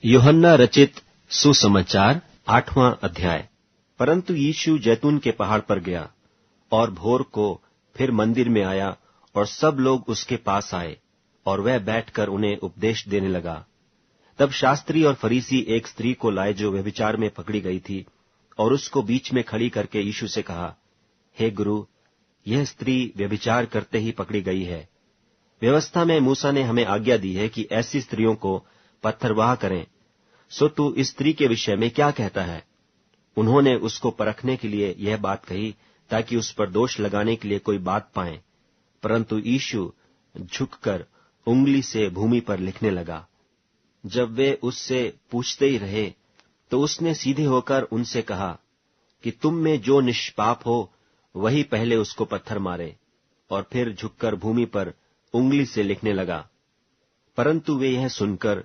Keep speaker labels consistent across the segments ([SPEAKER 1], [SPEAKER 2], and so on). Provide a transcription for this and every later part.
[SPEAKER 1] यूहन्ना रचित सुसमाचार 8वां अध्याय। परंतु यीशु जैतून के पहाड़ पर गया और भोर को फिर मंदिर में आया और सब लोग उसके पास आए और वह बैठकर उन्हें उपदेश देने लगा। तब शास्त्री और फरीसी एक स्त्री को लाए जो व्यभिचार में पकड़ी गई थी और उसको बीच में खड़ी करके यीशु से कहा, हे गुरु, यह स्त्री व्यभिचार करते ही पकड़ी गई है। व्यवस्था में मूसा ने हमें आज्ञा दी है कि ऐसी स्त्रियों को पत्थरवाह करें। सो तू इस स्त्री के विषय में क्या कहता है? उन्होंने उसको परखने के लिए यह बात कही ताकि उस पर दोष लगाने के लिए कोई बात पाएं। परंतु यीशु झुककर उंगली से भूमि पर लिखने लगा। जब वे उससे पूछते ही रहे तो उसने सीधे होकर उनसे कहा कि तुम में जो निष्पाप हो वही पहले उसको पत्थर मारे। और फिर झुककर भूमि पर उंगली से लिखने लगा। परंतु वे यह सुनकर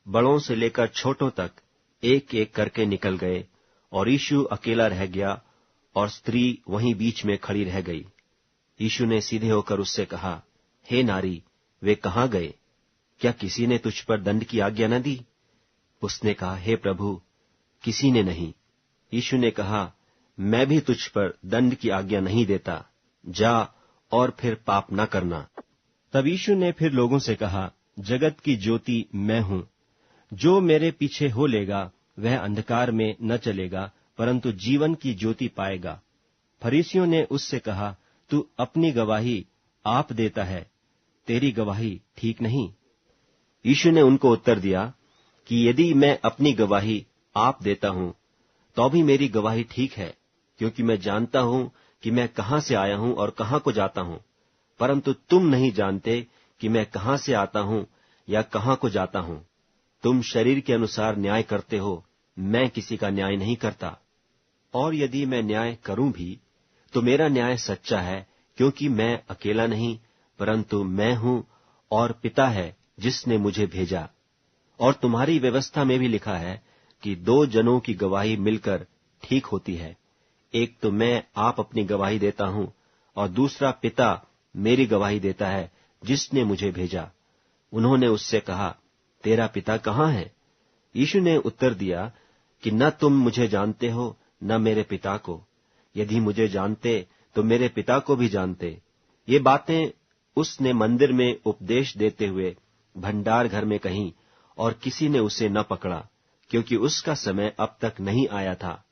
[SPEAKER 1] बड़ों से लेकर छोटों तक एक एक करके निकल गए और यीशु अकेला रह गया और स्त्री वहीं बीच में खड़ी रह गई। यीशु ने सीधे होकर उससे कहा, हे नारी, वे कहाँ गए? क्या किसी ने तुझ पर दंड की आज्ञा न दी? उसने कहा, हे प्रभु, किसी ने नहीं। यीशु ने कहा, मैं भी तुझ पर दंड की आज्ञा नहीं देता। जा और फिर पाप न करना।
[SPEAKER 2] तब यीशु ने फिर लोगों से कहा, जगत की ज्योति मैं हूँ। जो मेरे पीछे हो लेगा वह अंधकार में न चलेगा परंतु जीवन की ज्योति पाएगा। फरीसियों ने उससे कहा, तू अपनी गवाही आप देता है, तेरी गवाही ठीक नहीं।
[SPEAKER 1] यीशु ने उनको उत्तर दिया कि यदि मैं अपनी गवाही आप देता हूँ तो भी मेरी गवाही ठीक है, क्योंकि मैं जानता हूँ कि मैं कहाँ से आया हूँ और कहाँ को जाता हूँ। परंतु तुम नहीं जानते कि मैं कहाँ से आता हूँ या कहाँ को जाता हूँ। तुम शरीर के अनुसार न्याय करते हो, मैं किसी का न्याय नहीं करता। और यदि मैं न्याय करूं भी तो मेरा न्याय सच्चा है, क्योंकि मैं अकेला नहीं परंतु मैं हूं और पिता है जिसने मुझे भेजा। और तुम्हारी व्यवस्था में भी लिखा है कि 2 जनों की गवाही मिलकर ठीक होती है। एक तो मैं आप अपनी गवाही देता हूं और दूसरा पिता मेरी गवाही देता है जिसने मुझे भेजा। उन्होंने उससे कहा, तेरा पिता कहाँ है? यीशु ने उत्तर दिया कि न तुम मुझे जानते हो न मेरे पिता को। यदि मुझे जानते तो मेरे पिता को भी जानते। ये बातें उसने मंदिर में उपदेश देते हुए भंडार घर में कहीं और किसी ने उसे न पकड़ा, क्योंकि उसका समय अब तक नहीं आया था।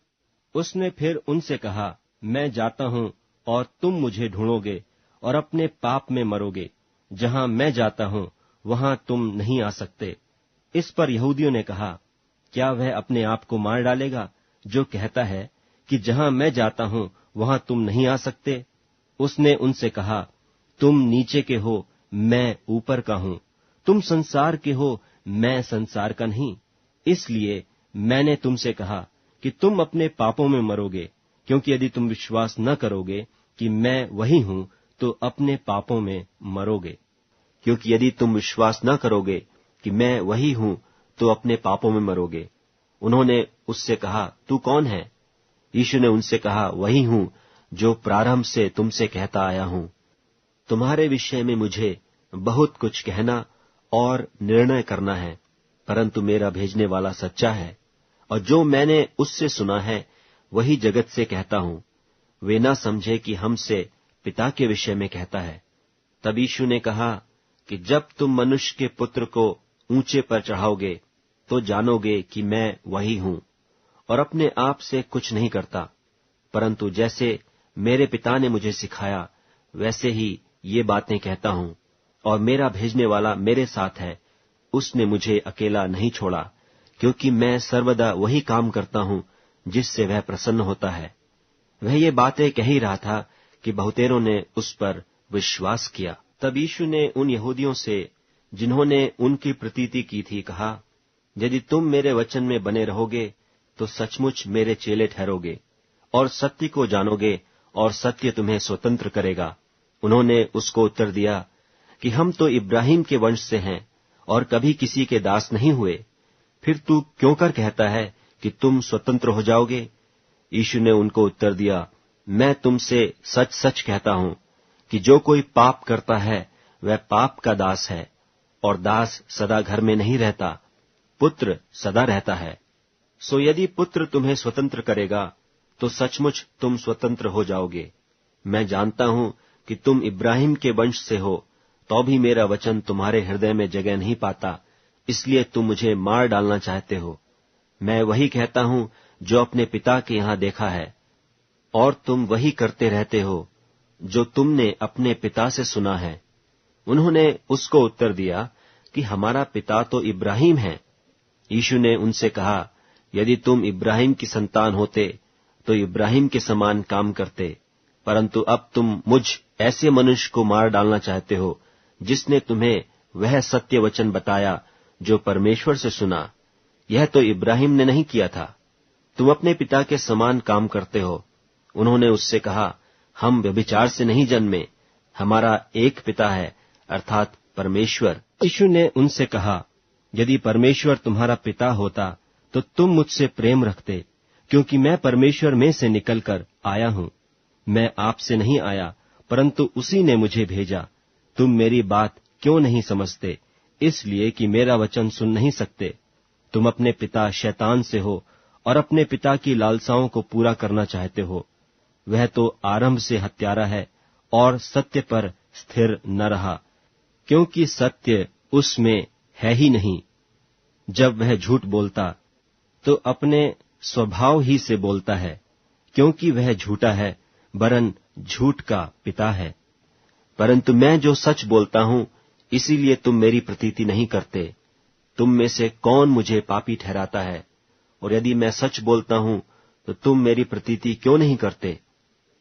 [SPEAKER 2] उसने फिर उनसे कहा, मैं जाता हूँ और तुम मुझे ढूंढोगे और अपने पाप में मरोगे। जहाँ मैं जाता हूँ वहाँ तुम नहीं आ सकते। इस पर यहूदियों ने कहा, क्या वह अपने आप को मार डालेगा जो कहता है कि जहाँ मैं जाता हूँ वहाँ तुम नहीं आ सकते? उसने उनसे कहा, तुम नीचे के हो, मैं ऊपर का हूँ। तुम संसार के हो, मैं संसार का नहीं। इसलिए मैंने तुमसे कहा कि तुम अपने पापों में मरोगे, क्योंकि यदि तुम विश्वास न करोगे कि मैं वही हूँ तो अपने पापों में मरोगे।
[SPEAKER 1] क्योंकि यदि तुम विश्वास न करोगे कि मैं वही हूं तो अपने पापों में मरोगे। उन्होंने उससे कहा, तू कौन है? यीशु ने उनसे कहा, वही हूं जो प्रारंभ से तुमसे कहता आया हूं। तुम्हारे विषय में मुझे बहुत कुछ कहना और निर्णय करना है, परंतु मेरा भेजने वाला सच्चा है और जो मैंने उससे सुना है वही जगत से कहता हूं। वे न समझे कि हमसे पिता के विषय में कहता है। तब यीशु ने कहा कि जब तुम मनुष्य के पुत्र को ऊंचे पर चढ़ाओगे तो जानोगे कि मैं वही हूं और अपने आप से कुछ नहीं करता, परंतु जैसे मेरे पिता ने मुझे सिखाया वैसे ही ये बातें कहता हूं। और मेरा भेजने वाला मेरे साथ है, उसने मुझे अकेला नहीं छोड़ा, क्योंकि मैं सर्वदा वही काम करता हूं जिससे वह प्रसन्न होता है। वह ये बातें कह ही रहा था कि बहुतेरों ने उस पर विश्वास किया। तब यीशु ने उन यहूदियों से जिन्होंने उनकी प्रतीति की थी कहा, यदि तुम मेरे वचन में बने रहोगे तो सचमुच मेरे चेले ठहरोगे और सत्य को जानोगे और सत्य तुम्हें स्वतंत्र करेगा। उन्होंने उसको उत्तर दिया कि हम तो इब्राहिम के वंश से हैं और कभी किसी के दास नहीं हुए। फिर तू क्यों कर कहता है कि तुम स्वतंत्र हो जाओगे? यीशु ने उनको उत्तर दिया, मैं तुमसे सच सच कहता हूं कि जो कोई पाप करता है वह पाप का दास है, और दास सदा घर में नहीं रहता, पुत्र सदा रहता है। सो यदि पुत्र तुम्हें स्वतंत्र करेगा तो सचमुच तुम स्वतंत्र हो जाओगे। मैं जानता हूं कि तुम इब्राहिम के वंश से हो, तो भी मेरा वचन तुम्हारे हृदय में जगह नहीं पाता, इसलिए तुम मुझे मार डालना चाहते हो। मैं वही कहता हूं जो अपने पिता के यहां देखा है, और तुम वही करते रहते हो जो तुमने अपने पिता से सुना है। उन्होंने उसको उत्तर दिया कि हमारा पिता तो इब्राहिम है। यीशु ने उनसे कहा, यदि तुम इब्राहिम की संतान होते तो इब्राहिम के समान काम करते, परंतु अब तुम मुझ ऐसे मनुष्य को मार डालना चाहते हो जिसने तुम्हें वह सत्य वचन बताया जो परमेश्वर से सुना। यह तो इब्राहिम ने नहीं किया था। तुम अपने पिता के समान काम करते हो। उन्होंने उससे कहा, हम व्यभिचार से नहीं जन्मे, हमारा एक पिता है, अर्थात परमेश्वर।
[SPEAKER 2] यीशु ने उनसे कहा, यदि परमेश्वर तुम्हारा पिता होता तो तुम मुझसे प्रेम रखते, क्योंकि मैं परमेश्वर में से निकलकर आया हूं। मैं आपसे नहीं आया, परंतु उसी ने मुझे भेजा। तुम मेरी बात क्यों नहीं समझते? इसलिए कि मेरा वचन सुन नहीं सकते। तुम अपने पिता शैतान से हो और अपने पिता की लालसाओं को पूरा करना चाहते हो। वह तो आरंभ से हत्यारा है और सत्य पर स्थिर न रहा, क्योंकि सत्य उसमें है ही नहीं। जब वह झूठ बोलता तो अपने स्वभाव ही से बोलता है, क्योंकि वह झूठा है, वरन झूठ का पिता है। परंतु मैं जो सच बोलता हूं, इसीलिए तुम मेरी प्रतीति नहीं करते। तुम में से कौन मुझे पापी ठहराता है? और यदि मैं सच बोलता हूं तो तुम मेरी प्रतीति क्यों नहीं करते?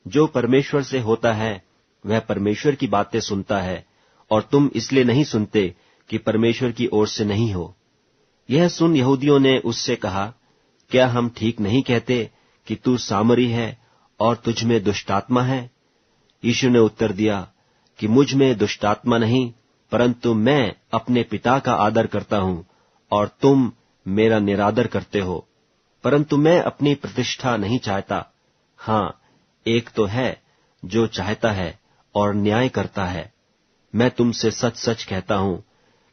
[SPEAKER 2] जो परमेश्वर से होता है वह परमेश्वर की बातें सुनता है, और तुम इसलिए नहीं सुनते कि परमेश्वर की ओर से नहीं हो। यह सुन यहूदियों ने उससे कहा, क्या हम ठीक नहीं कहते कि तू सामरी है और तुझ में दुष्टात्मा है? यीशु ने उत्तर दिया कि मुझ में दुष्टात्मा नहीं, परंतु मैं अपने पिता का आदर करता हूं और तुम मेरा निरादर करते हो। परंतु मैं अपनी प्रतिष्ठा नहीं चाहता। हाँ, एक तो है जो चाहता है और न्याय करता है। मैं तुमसे सच सच कहता हूं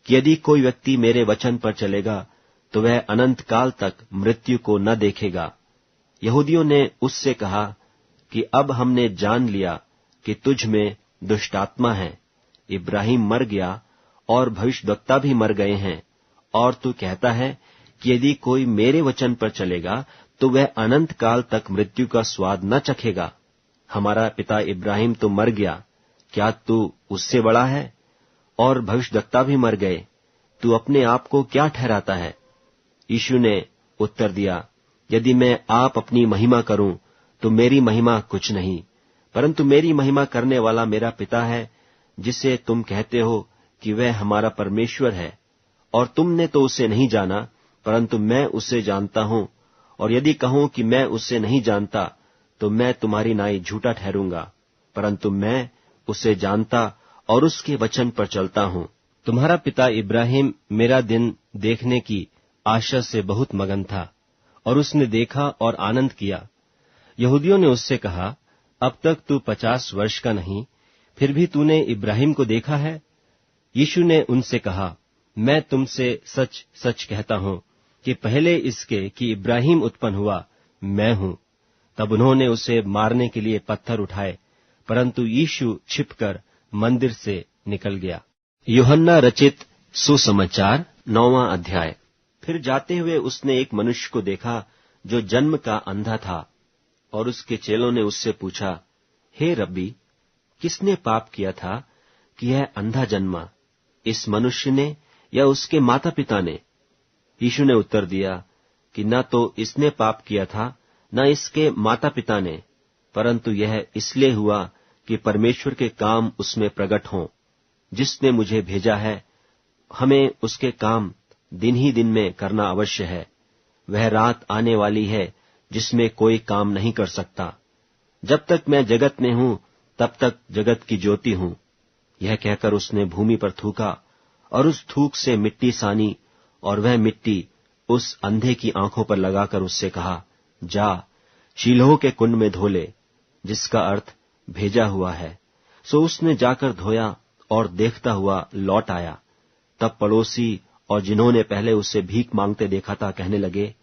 [SPEAKER 2] कि यदि कोई व्यक्ति मेरे वचन पर चलेगा तो वह अनंत काल तक मृत्यु को न देखेगा। यहूदियों ने उससे कहा कि अब हमने जान लिया कि तुझ में दुष्टात्मा है। इब्राहिम मर गया और भविष्यद्वक्ता भी मर गए हैं, और तू कहता है कि यदि कोई मेरे वचन पर चलेगा तो वह अनंत काल तक मृत्यु का स्वाद न चखेगा। हमारा पिता इब्राहिम तो मर गया, क्या तू उससे बड़ा है? और भविष्यद्वक्ता भी मर गए, तू अपने आप को क्या ठहराता है? यीशु ने उत्तर दिया, यदि मैं आप अपनी महिमा करूं तो मेरी महिमा कुछ नहीं, परंतु मेरी महिमा करने वाला मेरा पिता है, जिसे तुम कहते हो कि वह हमारा परमेश्वर है। और तुमने तो उसे नहीं जाना, परंतु मैं उसे जानता हूं। और यदि कहूं कि मैं उसे नहीं जानता तो मैं तुम्हारी नाई झूठा ठहरूंगा, परंतु मैं उसे जानता और उसके वचन पर चलता हूं। तुम्हारा पिता इब्राहिम मेरा दिन देखने की आशा से बहुत मगन था, और उसने देखा और आनंद किया। यहूदियों ने उससे कहा, अब तक तू 50 वर्ष का नहीं, फिर भी तूने इब्राहिम को देखा है? यीशु ने उनसे कहा, मैं तुमसे सच सच कहता हूं कि पहले इसके कि इब्राहिम उत्पन्न हुआ, मैं हूं। तब उन्होंने उसे मारने के लिए पत्थर उठाए, परंतु यीशु छिपकर मंदिर से निकल गया।
[SPEAKER 1] यूहन्ना रचित सुसमाचार 9वां अध्याय। फिर जाते हुए उसने एक मनुष्य को देखा जो जन्म का अंधा था, और उसके चेलों ने उससे पूछा, हे रब्बी, किसने पाप किया था कि यह अंधा जन्मा, इस मनुष्य ने या उसके माता पिता ने? यीशु ने उत्तर दिया कि न तो इसने पाप किया था, न इसके माता पिता ने, परंतु यह इसलिए हुआ कि परमेश्वर के काम उसमें प्रकट हों। जिसने मुझे भेजा है, हमें उसके काम दिन ही दिन में करना अवश्य है। वह रात आने वाली है जिसमें कोई काम नहीं कर सकता। जब तक मैं जगत में हूं, तब तक जगत की ज्योति हूं। यह कहकर उसने भूमि पर थूका, और उस थूक से मिट्टी सानी, और वह मिट्टी उस अंधे की आंखों पर लगाकर उससे कहा, जा, शीलोह के कुंड में धो ले, जिसका अर्थ भेजा हुआ है। सो उसने जाकर धोया और देखता हुआ लौट आया। तब पड़ोसी और जिन्होंने पहले उससे भीख मांगते देखा था कहने लगे,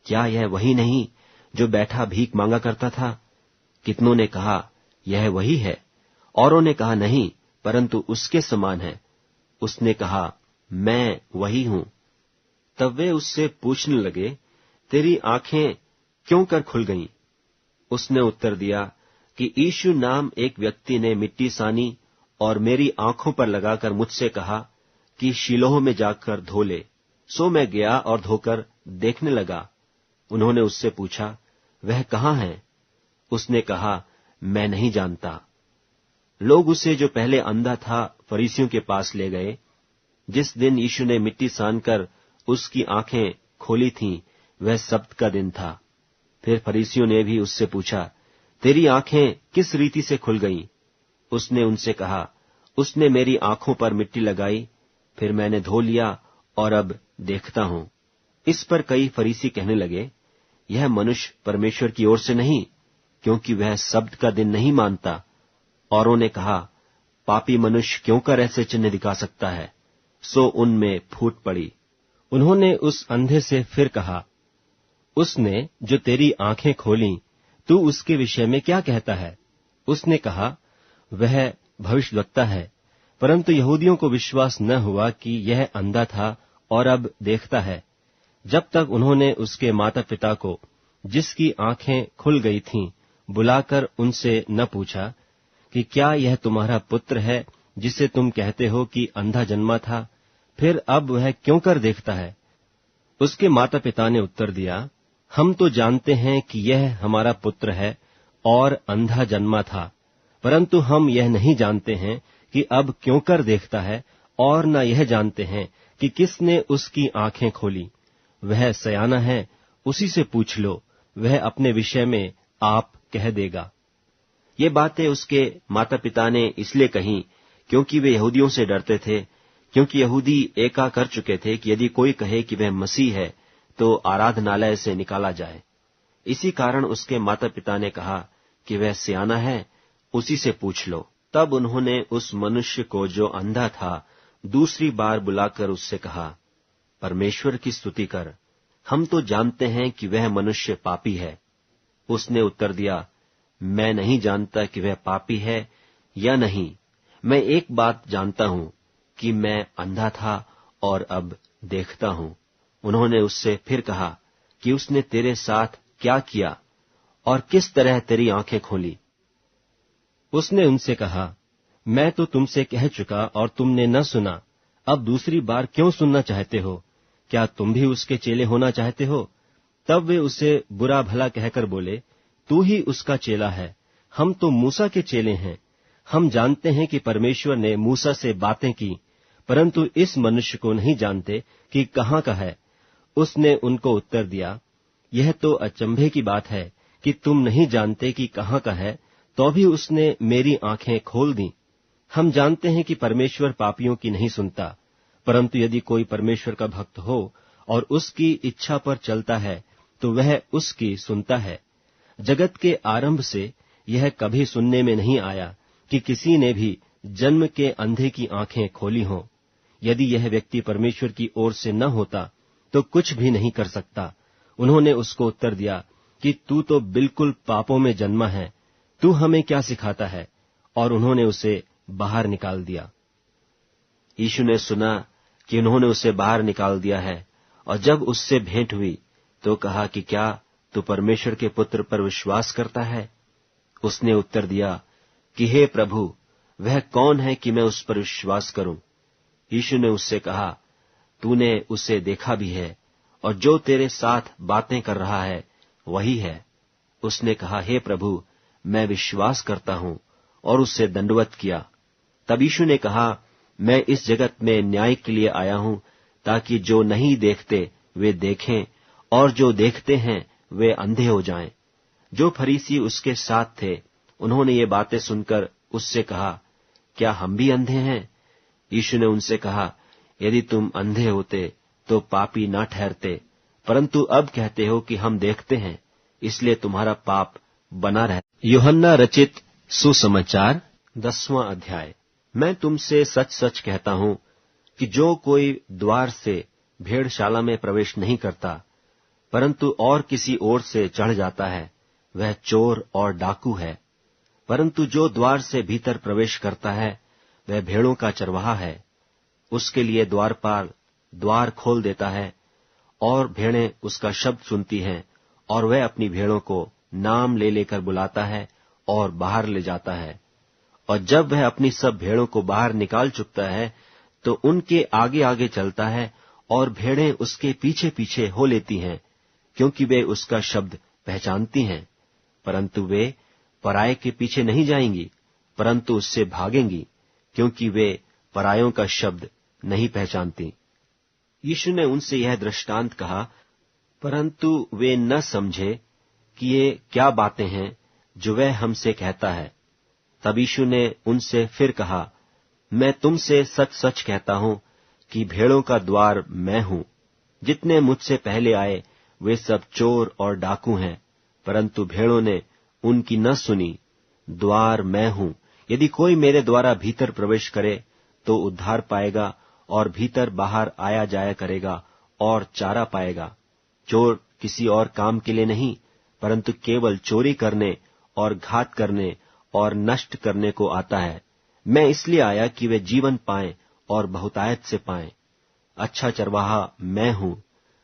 [SPEAKER 1] क्या यह वही नहीं जो बैठा भीख मांगा करता था? कितनों ने कहा, यह वही है। औरों ने कहा, नहीं, परंतु उसके समान है। उसने कहा, मैं वही हूं। तब वे उससे पूछने लगे, तेरी आंखें क्यों कर खुल गईं? उसने उत्तर दिया कि यीशु नाम एक व्यक्ति ने मिट्टी सानी और मेरी आंखों पर लगाकर मुझसे कहा कि शीलोह में जाकर धो ले। सो मैं गया और धोकर देखने लगा। उन्होंने उससे पूछा, वह कहाँ है? उसने कहा, मैं नहीं जानता। लोग उसे, जो पहले अंधा था, फरीसियों के पास ले गए। जिस दिन यीशु ने मिट्टी सानकर उसकी आंखें खोली थीं, वह सब्त का दिन था। फिर फरीसियों ने भी उससे पूछा, तेरी आंखें किस रीति से खुल गईं? उसने उनसे कहा, उसने मेरी आंखों पर मिट्टी लगाई, फिर मैंने धो लिया और अब देखता हूं। इस पर कई फरीसी कहने लगे, यह मनुष्य परमेश्वर की ओर से नहीं, क्योंकि वह सब्त का दिन नहीं मानता। औरों ने कहा, पापी मनुष्य क्यों कर ऐसे चिन्ह दिखा सकता है? सो उनमें फूट पड़ी।
[SPEAKER 2] उन्होंने उस अंधे से फिर कहा, उसने जो तेरी आंखें खोलीं, तू उसके विषय में क्या कहता है? उसने कहा, वह भविष्यद्वक्ता है। परंतु यहूदियों को विश्वास न हुआ कि यह अंधा था और अब देखता है, जब तक उन्होंने उसके माता पिता को, जिसकी आंखें खुल गई थीं, बुलाकर उनसे न पूछा कि क्या यह तुम्हारा पुत्र है, जिसे तुम कहते हो कि अंधा जन्मा था, फिर अब वह क्यों कर देखता है? उसके माता पिता ने उत्तर दिया, हम तो जानते हैं कि यह हमारा पुत्र है और अंधा जन्मा था, परंतु हम यह नहीं जानते हैं कि अब क्यों कर देखता है, और न यह जानते हैं कि किसने उसकी आंखें खोली। वह सयाना है, उसी से पूछ लो, वह अपने विषय में आप कह देगा।
[SPEAKER 1] ये बातें उसके माता पिता ने इसलिए कहीं क्योंकि वे यहूदियों से डरते थे, क्योंकि यहूदी एका कर चुके थे कि यदि कोई कहे कि वह मसीह है तो आराधनालय से निकाला जाए। इसी कारण उसके माता पिता ने कहा कि वह सियाना है, उसी से पूछ लो। तब उन्होंने उस मनुष्य को, जो अंधा था, दूसरी बार बुलाकर उससे कहा, परमेश्वर की स्तुति कर, हम तो जानते हैं कि वह मनुष्य पापी है। उसने उत्तर दिया, मैं नहीं जानता कि वह पापी है या नहीं। मैं एक बात जानता हूं कि मैं अंधा था और अब देखता हूं। उन्होंने उससे फिर कहा कि उसने तेरे साथ क्या किया और किस तरह तेरी आंखें खोली?
[SPEAKER 2] उसने उनसे कहा, मैं तो तुमसे कह चुका और तुमने न सुना, अब दूसरी बार क्यों सुनना चाहते हो? क्या तुम भी उसके चेले होना चाहते हो? तब वे उसे बुरा भला कहकर बोले, तू ही उसका चेला है, हम तो मूसा के चेले हैं। हम जानते हैं कि परमेश्वर ने मूसा से बातें की, परंतु इस मनुष्य को नहीं जानते कि कहाँ का है। उसने उनको उत्तर दिया, यह तो अचंभे की बात है कि तुम नहीं जानते कि कहाँ का है, तो भी उसने मेरी आंखें खोल दी। हम जानते हैं कि परमेश्वर पापियों की नहीं सुनता, परंतु यदि कोई परमेश्वर का भक्त हो और उसकी इच्छा पर चलता है, तो वह उसकी सुनता है। जगत के आरंभ से यह कभी सुनने में नहीं आया कि किसी ने भी जन्म के अंधे की आंखें खोली हों। यदि यह व्यक्ति परमेश्वर की ओर से न होता तो कुछ भी नहीं कर सकता। उन्होंने उसको उत्तर दिया कि तू तो बिल्कुल पापों में जन्मा है, तू हमें क्या सिखाता है? और उन्होंने उसे बाहर निकाल दिया।
[SPEAKER 1] यीशु ने सुना कि उन्होंने उसे बाहर निकाल दिया है, और जब उससे भेंट हुई तो कहा कि क्या तू परमेश्वर के पुत्र पर विश्वास करता है? उसने उत्तर दिया कि हे प्रभु, वह कौन है कि मैं उस पर विश्वास करूं? यीशु ने उससे कहा, तूने उसे देखा भी है, और जो तेरे साथ बातें कर रहा है वही है। उसने कहा, हे प्रभु, मैं विश्वास करता हूं, और उससे दंडवत किया। तब यीशु ने कहा, मैं इस जगत में न्याय के लिए आया हूं, ताकि जो नहीं देखते वे देखें, और जो देखते हैं वे अंधे हो जाएं। जो फरीसी उसके साथ थे, उन्होंने ये बातें सुनकर उससे कहा, क्या हम भी अंधे हैं? यीशु ने उनसे कहा, यदि तुम अंधे होते तो पापी न ठहरते, परंतु अब कहते हो कि हम देखते हैं, इसलिए तुम्हारा पाप बना रहे।
[SPEAKER 2] यूहन्ना रचित सुसमाचार
[SPEAKER 1] 10वां अध्याय। मैं तुमसे सच सच कहता हूं, कि जो कोई द्वार से भेड़शाला में प्रवेश नहीं करता, परंतु और किसी ओर से चढ़ जाता है, वह चोर और डाकू है। परंतु जो द्वार से भीतर प्रवेश करता है, वह भेड़ों का चरवाहा है। उसके लिए द्वारपाल द्वार खोल देता है, और भेड़ें उसका शब्द सुनती हैं, और वह अपनी भेड़ों को नाम ले लेकर बुलाता है और बाहर ले जाता है। और जब वह अपनी सब भेड़ों को बाहर निकाल चुकता है, तो उनके आगे आगे चलता है, और भेड़ें उसके पीछे पीछे हो लेती हैं, क्योंकि वे उसका शब्द पहचानती हैं। परंतु वे पराये के पीछे नहीं जाएंगी, परंतु उससे भागेंगी, क्योंकि वे परायों का शब्द नहीं पहचानती। यीशु ने उनसे यह दृष्टांत कहा, परंतु वे न समझे कि ये क्या बातें हैं जो वह हमसे कहता है। तब यीशु ने उनसे फिर कहा, मैं तुमसे सच सच कहता हूं कि भेड़ों का द्वार मैं हूं। जितने मुझसे पहले आए वे सब चोर और डाकू हैं, परंतु भेड़ों ने उनकी न सुनी। द्वार मैं हूं। यदि कोई मेरे द्वारा भीतर प्रवेश करे तो उद्धार पाएगा, और भीतर बाहर आया जाया करेगा और चारा पाएगा। चोर किसी और काम के लिए नहीं, परंतु केवल चोरी करने और घात करने और नष्ट करने को आता है। मैं इसलिए आया कि वे जीवन पाएं और बहुतायत से पाएं। अच्छा चरवाहा मैं हूं।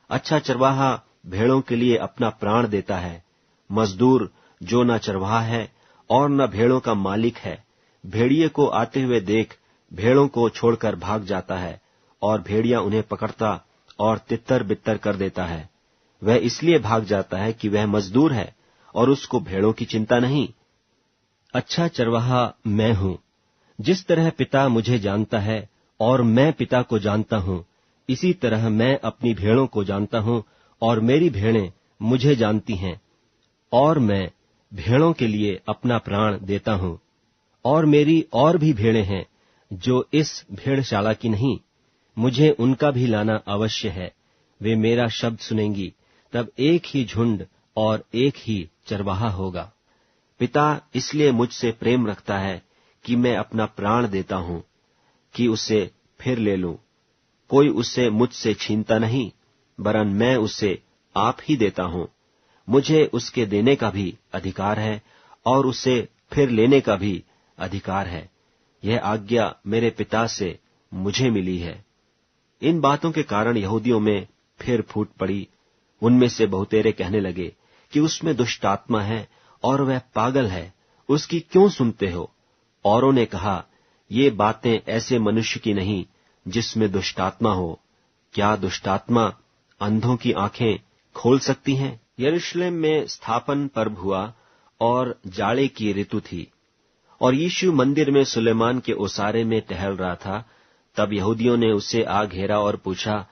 [SPEAKER 1] अच्छा चरवाहा भेड़ों के लिए अपना प्राण देता है। मजदूर जो न चरवाहा है और न भेड़ों का मालिक है, भेड़िए को आते हुए देख भेड़ों को छोड़कर भाग जाता है, और भेड़िया उन्हें पकड़ता और तितर बित्तर कर देता है। वह इसलिए भाग जाता है कि वह मजदूर है और उसको भेड़ों की चिंता नहीं।
[SPEAKER 2] अच्छा चरवाहा मैं हूं। जिस तरह पिता मुझे जानता है और मैं पिता को जानता हूं, इसी तरह मैं अपनी भेड़ों को जानता हूं, और मेरी भेड़ें मुझे जानती हैं, और मैं भेड़ों के लिए अपना प्राण देता हूं। और मेरी और भी भेड़ें हैं जो इस भेड़शाला की नहीं, मुझे उनका भी लाना अवश्य है। वे मेरा शब्द सुनेंगी, तब एक ही झुंड और एक ही चरवाहा होगा।
[SPEAKER 1] पिता इसलिए मुझसे प्रेम रखता है कि मैं अपना प्राण देता हूं, कि उसे फिर ले लूं। कोई उसे मुझसे छीनता नहीं, वरन मैं उसे आप ही देता हूं। मुझे उसके देने का भी अधिकार है, और उसे फिर लेने का भी अधिकार है। यह आज्ञा मेरे पिता से मुझे मिली है। इन बातों के कारण यहूदियों में फिर फूट पड़ी। उनमें से बहुतेरे कहने लगे कि उसमें दुष्ट आत्मा है और वह पागल है, उसकी क्यों सुनते हो? औरों ने कहा, ये बातें ऐसे मनुष्य की नहीं जिसमें दुष्ट आत्मा हो। क्या दुष्ट आत्मा अंधों की आंखें खोल सकती हैं? यरूशलेम में स्थापन पर्व हुआ और जाड़े की ऋतु थी, और यीशु मंदिर में सुलेमान के ओसारे में टहल रहा था। तब यहूदियों ने उसे आ घेरा और पूछा,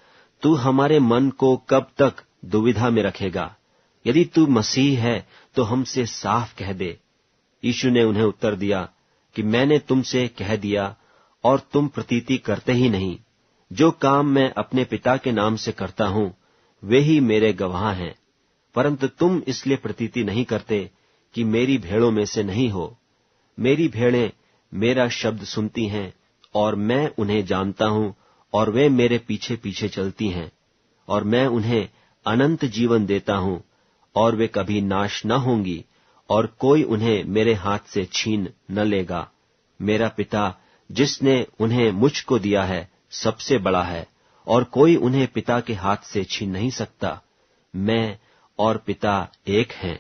[SPEAKER 1] तू हमारे मन को कब तक दुविधा में रखेगा? यदि तू मसीह है तो हमसे साफ कह दे। यीशु ने उन्हें उत्तर दिया कि मैंने तुमसे कह दिया और तुम प्रतीति करते ही नहीं। जो काम मैं अपने पिता के नाम से करता हूं, वे ही मेरे गवाह हैं। परंतु तुम इसलिए प्रतीति नहीं करते कि मेरी भेड़ों में से नहीं हो। मेरी भेड़ें मेरा शब्द सुनती हैं, और मैं उन्हें जानता हूं, और वे मेरे पीछे पीछे चलती हैं, और मैं उन्हें अनंत जीवन देता हूं, और वे कभी नाश न होंगी, और कोई उन्हें मेरे हाथ से छीन न लेगा। मेरा पिता जिसने उन्हें मुझको दिया है सबसे बड़ा है, और कोई उन्हें पिता के हाथ से छीन नहीं सकता। मैं और पिता एक हैं।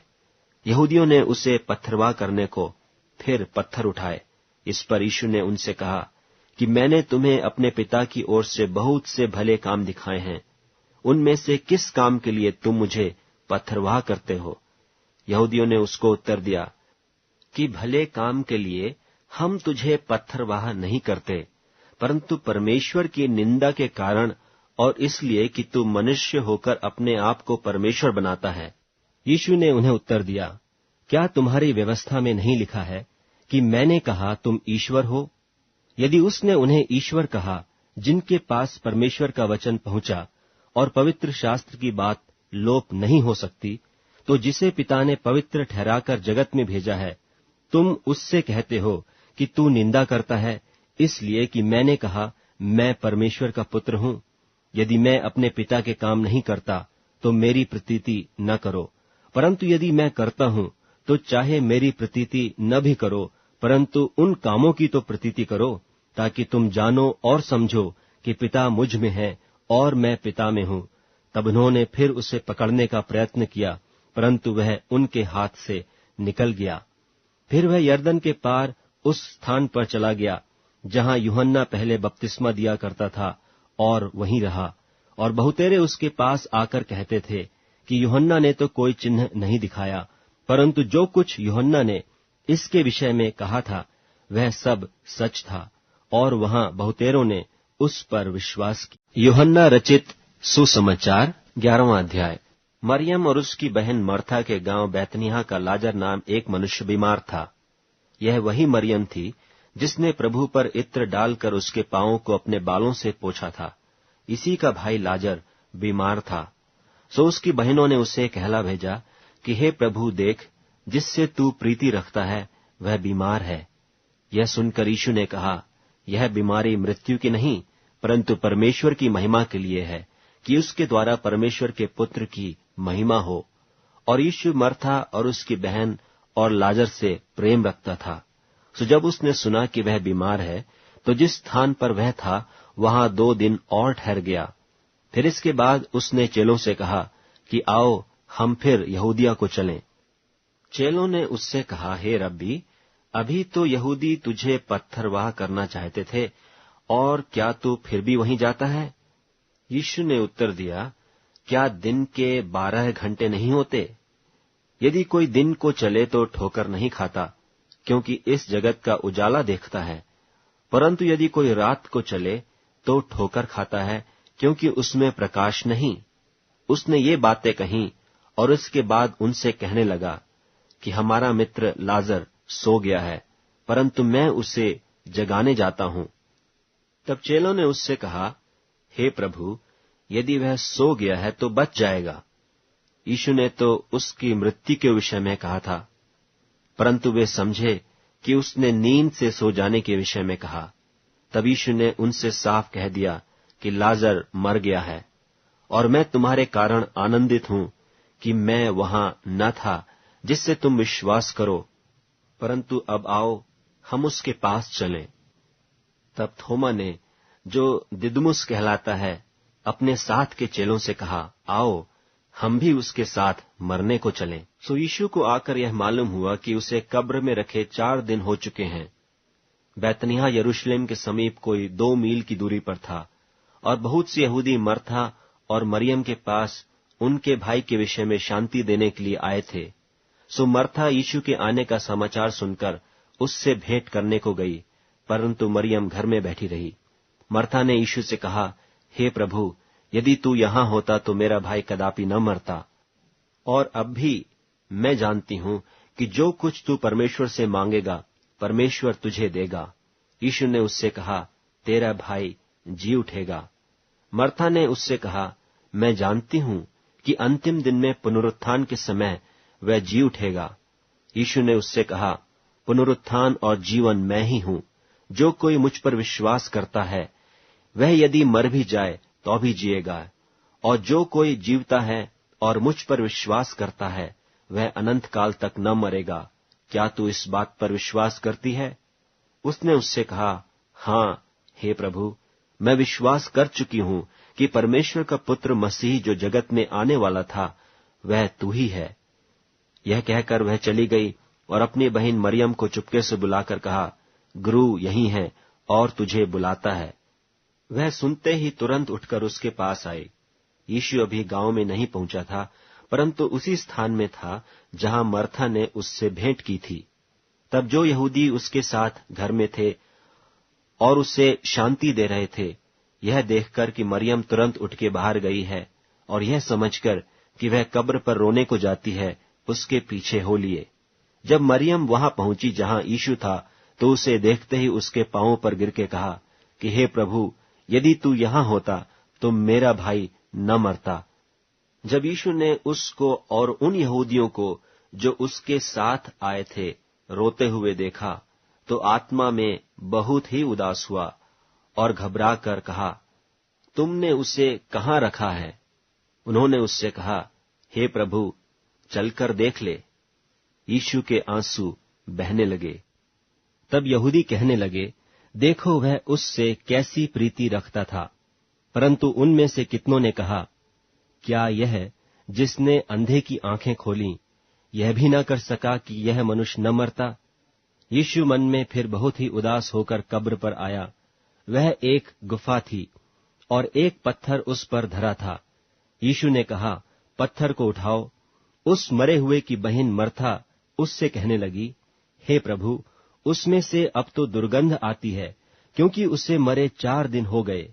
[SPEAKER 1] यहूदियों ने उसे पत्थरवाह करने को फिर पत्थर उठाए। इस पर यीशु ने उनसे कहा कि मैंने तुम्हें अपने पिता की ओर से बहुत से भले काम दिखाए हैं, उनमें से किस काम के लिए तुम मुझे पत्थरवाह करते हो? यहूदियों ने उसको उत्तर दिया कि भले काम के लिए हम तुझे पत्थरवाह नहीं करते, परंतु परमेश्वर की निंदा के कारण, और इसलिए कि तू मनुष्य होकर अपने आप को परमेश्वर बनाता है।
[SPEAKER 2] यीशु ने उन्हें उत्तर दिया, क्या तुम्हारी व्यवस्था में नहीं लिखा है कि मैंने कहा तुम ईश्वर हो? यदि उसने उन्हें ईश्वर कहा जिनके पास परमेश्वर का वचन पहुंचा और पवित्र शास्त्र की बात लोप नहीं हो सकती, तो जिसे पिता ने पवित्र ठहराकर जगत में भेजा है, तुम उससे कहते हो कि तू निंदा करता है, इसलिए कि मैंने कहा मैं परमेश्वर का पुत्र हूं? यदि मैं अपने पिता के काम नहीं करता तो मेरी प्रतीति न करो, परंतु यदि मैं करता हूं तो चाहे मेरी प्रतीति न भी करो, परंतु उन कामों की तो प्रतीति करो, ताकि तुम जानो और समझो कि पिता मुझ में है और मैं पिता में हूं। तब उन्होंने फिर उसे पकड़ने का प्रयत्न किया, परंतु वह उनके हाथ से निकल गया। फिर वह यरदन के पार उस स्थान पर चला गया जहां यूहन्ना पहले बपतिस्मा दिया करता था, और वहीं रहा। और बहुतेरे उसके पास आकर कहते थे कि यूहन्ना ने तो कोई चिन्ह नहीं दिखाया, परंतु जो कुछ यूहन्ना ने इसके विषय में कहा था वह सब सच था। और वहां बहुतेरों ने उस पर विश्वास किया। यूहन्ना रचित सुसमाचार 11वां अध्याय। मरियम और उसकी बहन मर्था के गांव बैतनिय्याह का लाजर नाम एक मनुष्य बीमार था। यह वही मरियम थी जिसने प्रभु पर इत्र डालकर उसके पांवों को अपने बालों से पोंछा था। इसी का भाई लाजर बीमार था। सो उसकी बहनों ने उसे कहला भेजा कि हे प्रभु, देख, जिससे तू प्रीति रखता है वह बीमार है। यह सुनकर यीशु ने कहा, यह बीमारी मृत्यु की नहीं, परंतु परमेश्वर की महिमा के लिए है, कि उसके द्वारा परमेश्वर के पुत्र की महिमा हो। और यीशु मर्था और उसकी बहन और लाजर से प्रेम रखता था। सो जब उसने सुना कि वह बीमार है, तो जिस स्थान पर वह था वहां 2 दिन और ठहर गया। फिर इसके बाद उसने चेलों से कहा कि आओ हम फिर यहूदिया को चलें। चेलों ने उससे कहा, हे रब्बी, अभी तो यहूदी तुझे पत्थरवाह करना चाहते थे, और क्या तू फिर भी वहीं जाता है? यीशु ने उत्तर दिया, क्या दिन के 12 घंटे नहीं होते? यदि कोई दिन को चले तो ठोकर नहीं खाता, क्योंकि इस जगत का उजाला देखता है, परंतु यदि कोई रात को चले तो ठोकर खाता है, क्योंकि उसमें प्रकाश नहीं। उसने ये बातें कहीं और इसके बाद उनसे कहने लगा कि हमारा मित्र लाजर सो गया है, परंतु मैं उसे जगाने जाता हूं। तब चेलों ने उससे कहा, हे प्रभु, यदि वह सो गया है तो बच जाएगा। यीशु ने तो उसकी मृत्यु के विषय में कहा था, परंतु वे समझे कि उसने नींद से सो जाने के विषय में कहा। तब यीशु ने उनसे साफ कह दिया कि लाजर मर गया है, और मैं तुम्हारे कारण आनंदित हूं कि मैं वहां न था, जिससे तुम विश्वास करो, परंतु अब आओ हम उसके पास चलें। तब थोमा ने, जो दिदुमुस कहलाता है, अपने साथ के चेलों से कहा, आओ हम भी उसके साथ मरने को चलें। सो यीशु को आकर यह मालूम हुआ कि उसे कब्र में रखे 4 दिन हो चुके हैं। बैतनिय्याह यरूशलेम के समीप कोई 2 मील की दूरी पर था, और बहुत से यहूदी मर्था और मरियम के पास उनके भाई के विषय में शांति देने के लिए आए थे। सो मर्था यीशु के आने का समाचार सुनकर उससे भेंट करने को गई, परंतु मरियम घर में बैठी रही। मर्था ने यीशु से कहा, हे प्रभु, यदि तू यहां होता तो मेरा भाई कदापि न मरता। और अब भी मैं जानती हूं कि जो कुछ तू परमेश्वर से मांगेगा परमेश्वर तुझे देगा। यीशु ने उससे कहा, तेरा भाई जी उठेगा। मर्था ने उससे कहा, मैं जानती हूं कि अंतिम दिन में पुनरुत्थान के समय वह जी उठेगा। यीशु ने उससे कहा, पुनरुत्थान और जीवन मैं ही हूं। जो कोई मुझ पर विश्वास करता है वह यदि मर भी जाए तो भी जिएगा, और जो कोई जीवता है और मुझ पर विश्वास करता है वह अनंत काल तक न मरेगा। क्या तू इस बात पर विश्वास करती है? उसने उससे कहा, हाँ हे प्रभु, मैं विश्वास कर चुकी हूं कि परमेश्वर का पुत्र मसीह जो जगत में आने वाला था वह तू ही है। यह कहकर वह चली गई और अपनी बहन मरियम को चुपके से बुलाकर कहा, गुरु यहीं है और तुझे बुलाता है। वह सुनते ही तुरंत उठकर उसके पास आई। यीशु अभी गांव में नहीं पहुंचा था, परंतु उसी स्थान में था जहां मर्था ने उससे भेंट की थी। तब जो यहूदी उसके साथ घर में थे और उसे शांति दे रहे थे, यह देखकर कि मरियम तुरंत उठ के बाहर गई है और यह समझकर कि वह कब्र पर रोने को जाती है, उसके पीछे हो लिए। जब मरियम वहां पहुंची जहां यीशु था, तो उसे देखते ही उसके पांवों पर गिर के कहा कि हे प्रभु, यदि तू यहां होता तो मेरा भाई न मरता। जब यीशु ने उसको और उन यहूदियों को जो उसके साथ आए थे रोते हुए देखा, तो आत्मा में बहुत ही उदास हुआ
[SPEAKER 1] और घबरा कर कहा, तुमने उसे कहाँ रखा है? उन्होंने उससे कहा, हे प्रभु, चलकर देख ले। यीशु के आंसू बहने लगे।
[SPEAKER 2] तब यहूदी कहने लगे, देखो वह उससे कैसी प्रीति रखता था। परंतु उनमें से कितनों ने कहा, क्या यह जिसने अंधे की आंखें खोलीं, यह भी न कर सका कि यह मनुष्य न मरता? यीशु मन में फिर बहुत ही उदास होकर कब्र पर आया। वह एक गुफा थी और एक पत्थर उस पर धरा था। यीशु ने कहा, पत्थर को उठाओ। उस मरे हुए की बहन मर्था उससे कहने लगी, हे प्रभु, उसमें से अब तो दुर्गंध आती है, क्योंकि उसे मरे 4 दिन हो गए।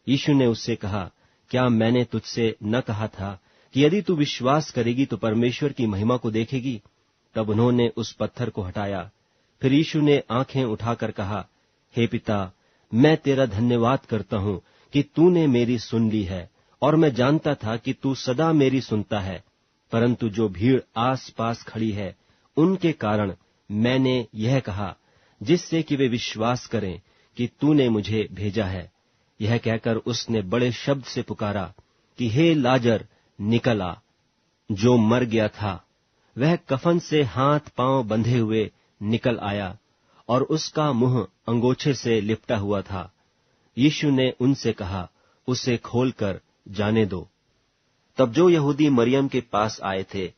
[SPEAKER 2] यीशु ने उससे कहा, क्या मैंने तुझसे न कहा था कि यदि तू विश्वास करेगी तो परमेश्वर की महिमा को देखेगी? तब उन्होंने उस पत्थर को हटाया। फिर यीशु ने आंखें उठाकर कहा, हे पिता, मैं तेरा धन्यवाद करता हूँ कि तूने मेरी सुन ली है, और मैं जानता था कि तू सदा मेरी सुनता है, परंतु जो भीड़ आस पास खड़ी है उनके कारण मैंने यह कहा, जिससे कि वे विश्वास करें कि तूने मुझे भेजा है। यह कहकर उसने बड़े शब्द से पुकारा कि हे लाजर, निकल आ। जो मर गया था वह कफन से हाथ पांव बंधे हुए निकल आया, और उसका मुंह अंगोछे से लिपटा हुआ था। यीशु ने उनसे कहा, उसे खोलकर जाने दो।
[SPEAKER 1] तब जो यहूदी मरियम के पास आए थे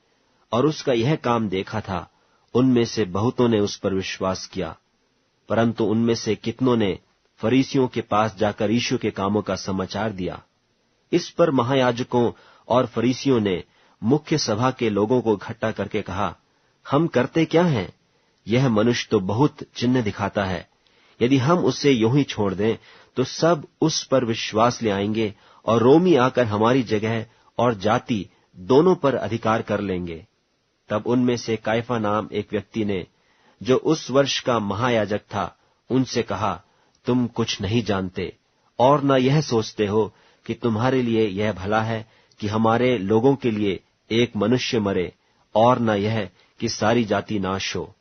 [SPEAKER 1] और उसका यह काम देखा था, उनमें से बहुतों ने उस पर विश्वास किया, परंतु उनमें से कितनों ने फरीसियों के पास जाकर यीशु के कामों का समाचार दिया। इस पर महायाजकों और फरीसियों ने मुख्य सभा के लोगों को इकट्ठा करके कहा, हम करते क्या हैं? यह मनुष्य तो बहुत चिन्ह दिखाता है। यदि हम उसे यूं ही छोड़ दें तो सब उस पर विश्वास ले आएंगे, और रोमी आकर हमारी जगह और जाति दोनों पर अधिकार कर लेंगे। तब उनमें से कायफा नाम एक व्यक्ति ने, जो उस वर्ष का महायाजक था, उनसे कहा, तुम कुछ नहीं जानते और न यह सोचते हो कि तुम्हारे लिए यह भला है कि हमारे लोगों के लिए एक मनुष्य मरे, और न यह कि सारी जाति नाश हो।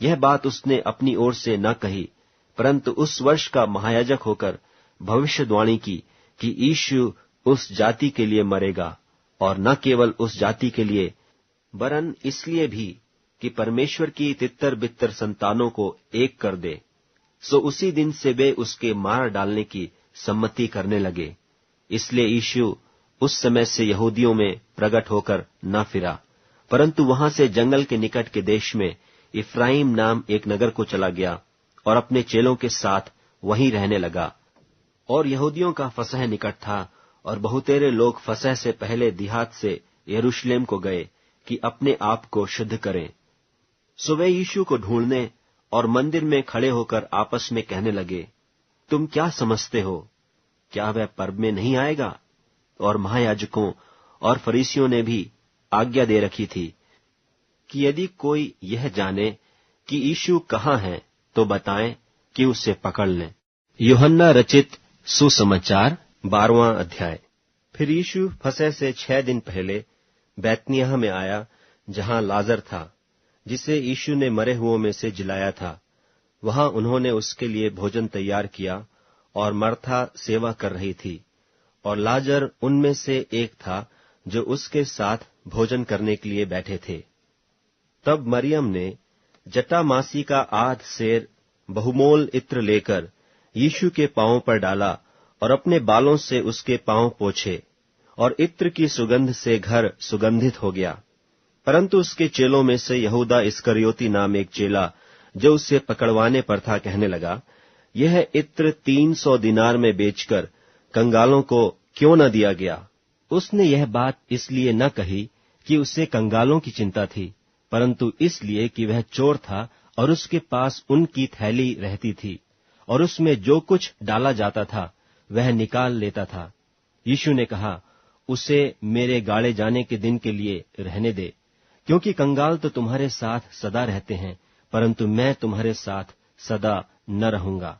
[SPEAKER 1] यह बात उसने अपनी ओर से न कही, परंतु उस वर्ष का महायाजक होकर भविष्यवाणी की कि यीशु उस जाति के लिए मरेगा, और न केवल उस जाति के लिए, वरन इसलिए भी कि परमेश्वर की तितर बितर संतानों को एक कर दे। सो उसी दिन से वे उसके मार डालने की सम्मति करने लगे। इसलिए यीशु उस समय से यहूदियों में प्रकट होकर न फिरा, परंतु वहां से जंगल के निकट के देश में इफ्राइम नाम एक नगर को चला गया और अपने चेलों के साथ वहीं रहने लगा। और यहूदियों का फसह निकट था, और बहुतेरे लोग फसह से पहले दिहात से यरूशलेम को गए कि अपने आप को शुद्ध करें। सो वे यीशु को ढूंढने और मंदिर में खड़े होकर आपस में कहने लगे, तुम क्या समझते हो? क्या वह पर्व में नहीं आएगा? और महायाजकों और फरीसियों ने भी आज्ञा दे रखी थी कि यदि कोई यह जाने कि यीशु कहाँ है तो बताएं कि उसे पकड़ लें।
[SPEAKER 2] यूहन्ना रचित सुसमाचार
[SPEAKER 1] 12वां अध्याय।
[SPEAKER 2] फिर यीशु फसह से 6 दिन पहले बैतनिय्याह में आया, जहां लाजर था, जिसे यीशु ने मरे हुओं में से जिलाया था। वहां उन्होंने उसके लिए भोजन तैयार किया, और मर्था सेवा कर रही थी, और लाजर उनमें से एक था जो उसके साथ भोजन करने के लिए बैठे थे। तब मरियम ने जटामासी का आध सेर बहुमोल इत्र लेकर यीशु के पांवों पर डाला और अपने बालों से उसके पांव पोंछे, और इत्र की सुगंध से घर सुगंधित हो गया। परंतु उसके चेलों में से यहूदा इस्करियोती नाम एक चेला, जो उसे पकड़वाने पर था, कहने लगा, यह इत्र 300 दिनार में बेचकर कंगालों को क्यों न दिया गया? उसने यह बात इसलिए न कही कि उसे कंगालों की चिंता थी, परंतु इसलिए कि वह चोर था और उसके पास उनकी थैली रहती थी, और उसमें जो कुछ डाला जाता था वह निकाल लेता था। यीशु ने कहा, उसे मेरे गाड़े जाने के दिन के लिए रहने दे, क्योंकि कंगाल तो तुम्हारे साथ सदा रहते हैं, परंतु मैं तुम्हारे साथ सदा न रहूंगा।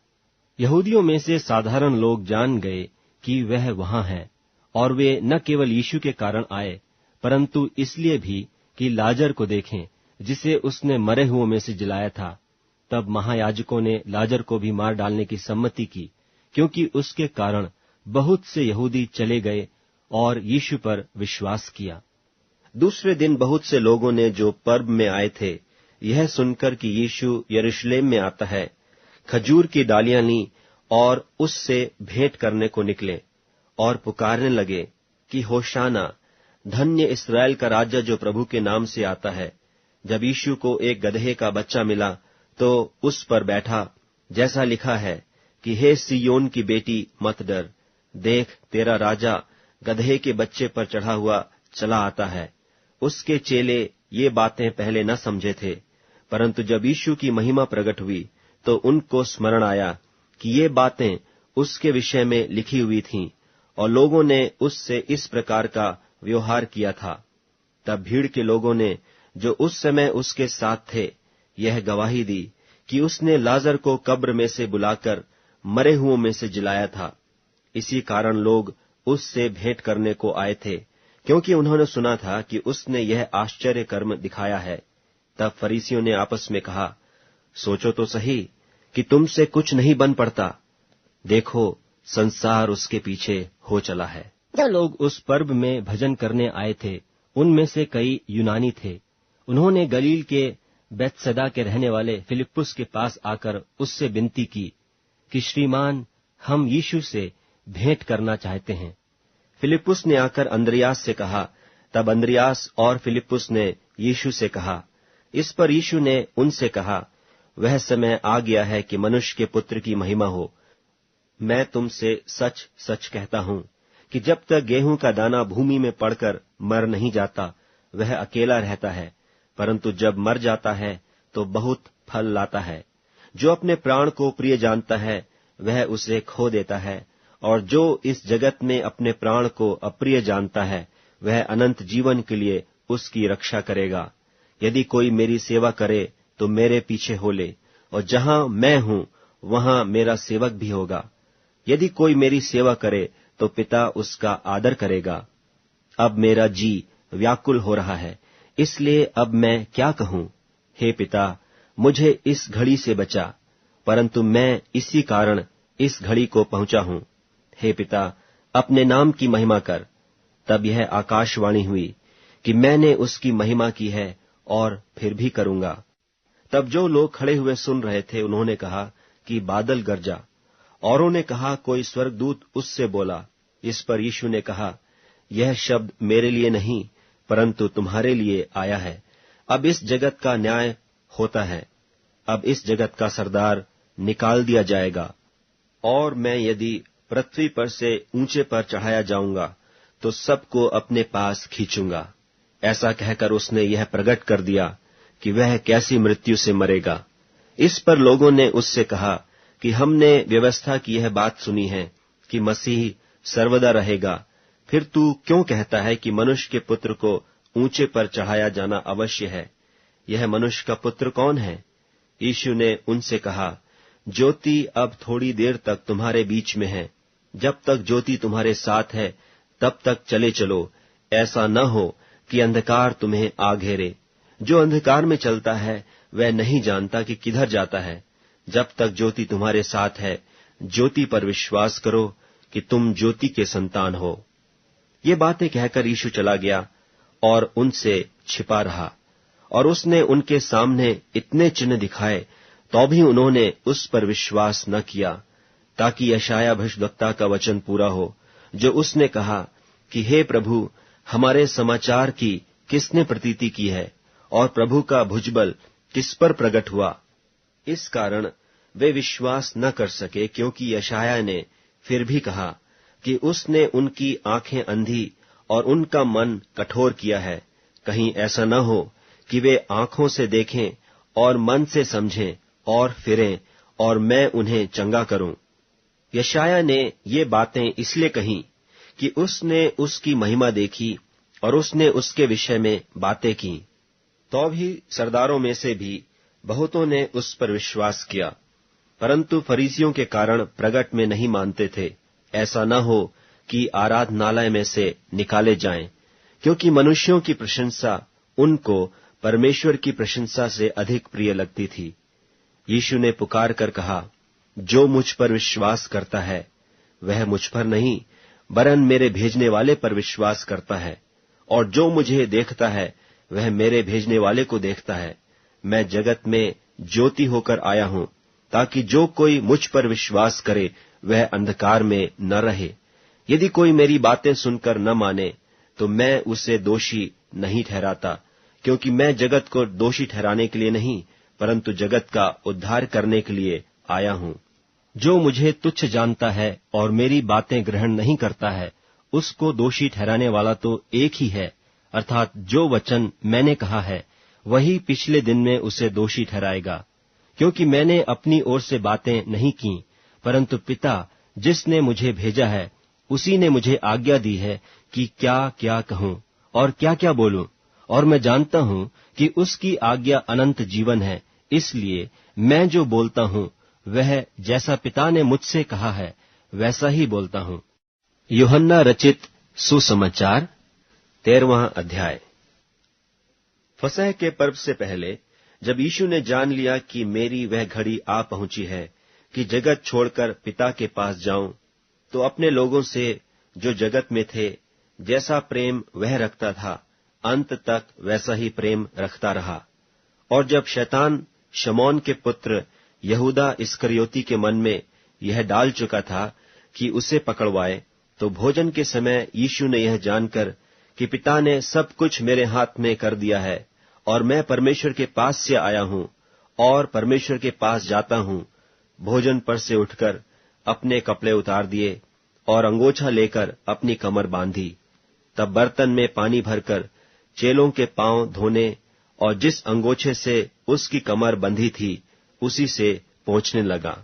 [SPEAKER 2] यहूदियों में से साधारण लोग जान गए कि वह वहां है, और वे न केवल यीशु के कारण आए, परंतु इसलिए भी कि लाजर को देखें, जिसे उसने मरे हुओं में से जिलाया था। तब महायाजकों ने लाजर को भी मार डालने की सम्मति की, क्योंकि उसके कारण बहुत से यहूदी चले गए और यीशु पर विश्वास किया।
[SPEAKER 1] दूसरे दिन बहुत से लोगों ने जो पर्व में आए थे, यह सुनकर कि यीशु यरूशलेम में आता है, खजूर की डालियां ली और उससे भेंट करने को निकले और पुकारने लगे कि होशाना, धन्य इस्राएल का राजा जो प्रभु के नाम से आता है। जब यीशु को एक गदहे का बच्चा मिला तो उस पर बैठा, जैसा लिखा है कि हे सिय्योन की बेटी मत डर, देख तेरा राजा गदहे के बच्चे पर चढ़ा हुआ चला आता है। उसके चेले ये बातें पहले न समझे थे, परंतु जब यीशु की महिमा प्रकट हुई तो उनको स्मरण आया कि ये बातें उसके विषय में लिखी हुई थीं और लोगों ने उससे इस प्रकार का व्यवहार किया था। तब भीड़ के लोगों ने जो उस समय उसके साथ थे यह गवाही दी कि उसने लाजर को कब्र में से बुलाकर मरे हुओं में से जिलाया था। इसी कारण लोग उससे भेंट करने को आए थे, क्योंकि उन्होंने सुना था कि उसने यह आश्चर्य कर्म दिखाया है। तब फरीसियों ने आपस में कहा, सोचो तो सही कि तुमसे कुछ नहीं बन पड़ता। देखो, संसार उसके पीछे हो चला है।
[SPEAKER 2] जो लोग उस पर्व में भजन करने आए थे, उनमें से कई यूनानी थे। उन्होंने गलील के बैतसैदा के रहने वाले फिलिप्पुस के पास आकर उससे विनती की कि श्रीमान, हम यीशु से भेंट करना चाहते हैं।
[SPEAKER 1] फिलिप्पुस ने आकर अंद्रियास से कहा। तब अंद्रियास और फिलिप्पुस ने यीशु से कहा। इस पर यीशु ने उनसे कहा, वह समय आ गया है कि मनुष्य के पुत्र की महिमा हो। मैं तुमसे सच सच कहता हूं कि जब तक गेहूं का दाना भूमि में पड़कर मर नहीं जाता, वह अकेला रहता है, परंतु जब मर जाता है तो बहुत फल लाता है। जो अपने प्राण को प्रिय जानता है, वह उसे खो देता है, और जो इस जगत में अपने प्राण को अप्रिय जानता है, वह अनंत जीवन के लिए उसकी रक्षा करेगा। यदि कोई मेरी सेवा करे तो मेरे पीछे हो ले, और जहां मैं हूं वहां मेरा सेवक भी होगा। यदि कोई मेरी सेवा करे तो पिता उसका आदर करेगा। अब मेरा जी व्याकुल हो रहा है, इसलिए अब मैं क्या कहूं? हे पिता, मुझे इस घड़ी से बचा, परंतु मैं इसी कारण इस घड़ी को पहुंचा हूं। हे पिता, अपने नाम की महिमा कर। तब यह आकाशवाणी हुई कि मैंने उसकी महिमा की है और फिर भी करूंगा। तब जो लोग खड़े हुए सुन रहे थे, उन्होंने कहा कि बादल गरजा। औरों ने कहा, कोई स्वर्गदूत उससे बोला। इस पर यीशु ने कहा, यह शब्द मेरे लिए नहीं, परंतु तुम्हारे लिए आया है। अब इस जगत का न्याय होता है। अब इस जगत का सरदार निकाल दिया जाएगा, और मैं यदि पृथ्वी पर से ऊंचे पर चढ़ाया जाऊंगा तो सबको अपने पास खींचूंगा। ऐसा कहकर उसने यह प्रकट कर दिया कि वह कैसी मृत्यु से मरेगा। इस पर लोगों ने उससे कहा कि हमने व्यवस्था की यह बात सुनी है कि मसीह सर्वदा रहेगा, फिर तू क्यों कहता है कि मनुष्य के पुत्र को ऊंचे पर चढ़ाया जाना अवश्य है? यह मनुष्य का पुत्र कौन है? यीशु ने उनसे कहा, ज्योति अब थोड़ी देर तक तुम्हारे बीच में है। जब तक ज्योति तुम्हारे साथ है तब तक चले चलो, ऐसा न हो कि अंधकार तुम्हें आ घेरे। जो अंधकार में चलता है वह नहीं जानता कि किधर जाता है। जब तक ज्योति तुम्हारे साथ है, ज्योति पर विश्वास करो कि तुम ज्योति के संतान हो। ये बातें कहकर यीशु चला गया और उनसे छिपा रहा, और उसने उनके सामने इतने चिन्ह दिखाए, तो भी उन्होंने उस पर विश्वास न किया, ताकि यशायाह भविष्यद्वक्ता का वचन पूरा हो, जो उसने कहा कि हे प्रभु, हमारे समाचार की किसने प्रतीति की है, और प्रभु का भुजबल किस पर प्रकट हुआ। इस कारण वे विश्वास न कर सके, क्योंकि यशायाह ने फिर भी कहा कि उसने उनकी आंखें अंधी और उनका मन कठोर किया है। कहीं ऐसा न हो कि वे आंखों से देखें और मन से समझें और फिरें, और मैं उन्हें चंगा करूं। यशायाह ने ये बातें इसलिए कहीं कि उसने उसकी महिमा देखी और उसने उसके विषय में बातें की। तो भी सरदारों में से भी बहुतों ने उस पर विश्वास किया, परंतु फरीसियों के कारण प्रगट में नहीं मानते थे, ऐसा न हो कि आराधनालय में से निकाले जाएं, क्योंकि मनुष्यों की प्रशंसा उनको परमेश्वर की प्रशंसा से अधिक प्रिय लगती थी। यीशु ने पुकार कर कहा, जो मुझ पर विश्वास करता है वह मुझ पर नहीं वरन मेरे भेजने वाले पर विश्वास करता है, और जो मुझे देखता है वह मेरे भेजने वाले को देखता है। मैं जगत में ज्योति होकर आया हूं, ताकि जो कोई मुझ पर विश्वास करे वह अंधकार में न रहे। यदि कोई मेरी बातें सुनकर न माने तो मैं उसे दोषी नहीं ठहराता, क्योंकि मैं जगत को दोषी ठहराने के लिए नहीं परंतु जगत का उद्धार करने के लिए आया हूं।
[SPEAKER 2] जो मुझे तुच्छ जानता है और मेरी बातें ग्रहण नहीं करता है, उसको दोषी ठहराने वाला तो एक ही है, अर्थात जो वचन मैंने कहा है वही पिछले दिन में उसे दोषी ठहराएगा। क्योंकि मैंने अपनी ओर से बातें नहीं की, परंतु पिता जिसने मुझे भेजा है उसी ने मुझे आज्ञा दी है कि क्या क्या कहूं और क्या क्या बोलूं। और मैं जानता हूं कि उसकी आज्ञा अनंत जीवन है, इसलिए मैं जो बोलता हूं वह जैसा पिता ने मुझसे कहा है वैसा ही बोलता हूं।
[SPEAKER 1] यूहन्ना रचित सुसमाचार 13वां अध्याय। फसह के पर्व से पहले जब यीशु ने जान लिया कि मेरी वह घड़ी आ पहुंची है कि जगत छोड़कर पिता के पास जाऊं, तो अपने लोगों से जो जगत में थे जैसा प्रेम वह रखता था, अंत तक वैसा ही प्रेम रखता रहा। और जब शैतान शमौन के पुत्र यहूदा इस्करियोती के मन में यह डाल चुका था कि उसे पकड़वाए, तो भोजन के समय यीशु ने यह जानकर कि पिता ने सब कुछ मेरे हाथ में कर दिया है और मैं परमेश्वर के पास से आया हूं और परमेश्वर के पास जाता हूं, भोजन पर से उठकर अपने कपड़े उतार दिए और अंगोछा लेकर अपनी कमर बांधी। तब बर्तन में पानी भरकर चेलों के पांव धोने और जिस अंगोछे से उसकी कमर बंधी थी उसी से पोंछने लगा।